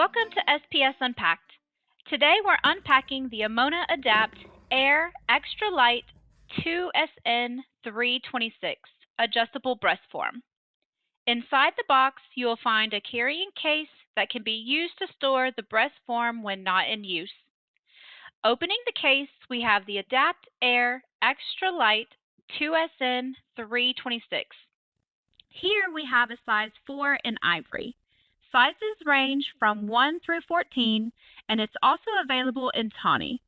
Welcome to SPS Unpacked. Today we're unpacking the Amoena Adapt Air Extra Light 2SN 326 adjustable breast form. Inside the box, you will find a carrying case that can be used to store the breast form when not in use. Opening the case, we have the Adapt Air Extra Light 2SN 326. Here we have a size 4 in ivory. Sizes range from 1 through 14, and it's also available in tawny.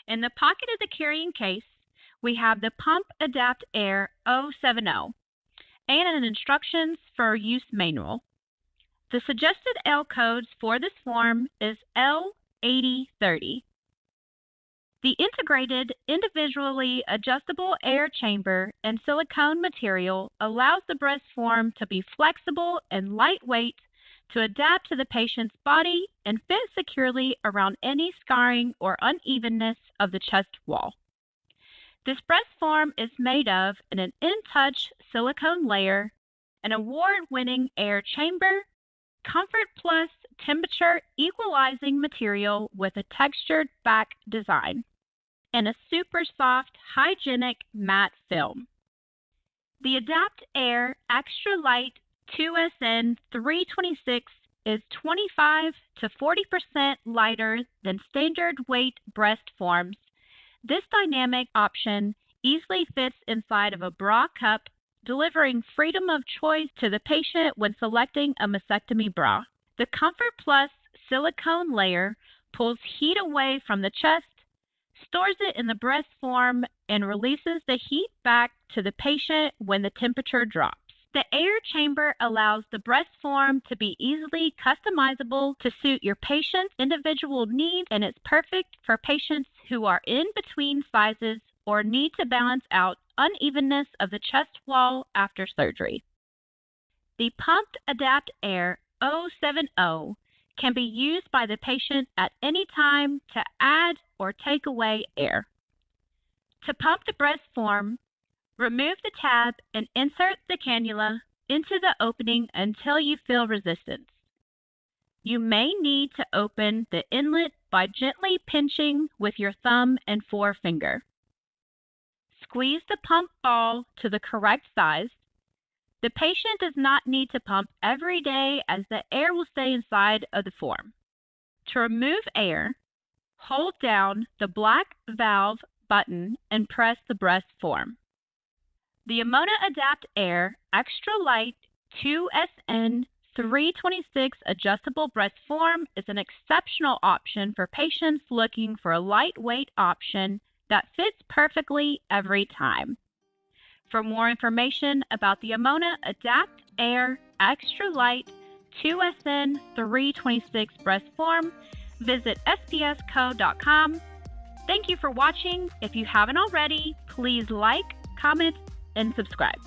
In the pocket of the carrying case, we have the Pump Adapt Air 070 and an instructions for use manual. The suggested L codes for this form is L8030. The integrated, individually adjustable air chamber and silicone material allows the breast form to be flexible and lightweight to adapt to the patient's body and fit securely around any scarring or unevenness of the chest wall. This breast form is made of an InTouch silicone layer, an award-winning air chamber, Comfort Plus temperature equalizing material with a textured back design, and a super soft, hygienic matte film. The Adapt Air Extra Light 2SN 326 is 25 to 40% lighter than standard weight breast forms. This dynamic option easily fits inside of a bra cup, delivering freedom of choice to the patient when selecting a mastectomy bra. The Comfort Plus silicone layer pulls heat away from the chest, stores it in the breast form, and releases the heat back to the patient when the temperature drops. The air chamber allows the breast form to be easily customizable to suit your patient's individual needs, and it's perfect for patients who are in between sizes or need to balance out unevenness of the chest wall after surgery. The Pumped Adapt Air 070 can be used by the patient at any time to add or take away air. To pump the breast form, remove the tab and insert the cannula into the opening until you feel resistance. You may need to open the inlet by gently pinching with your thumb and forefinger. Squeeze the pump ball to the correct size. The patient does not need to pump every day as the air will stay inside of the form. To remove air, hold down the black valve button and press the breast form. The Amoena Adapt Air Extra Light 2SN 326 adjustable breast form is an exceptional option for patients looking for a lightweight option that fits perfectly every time. For more information about the Amoena Adapt Air Extra Light 2SN 326 breast form, visit spsco.com. Thank you for watching. If you haven't already, please like, comment, and subscribe.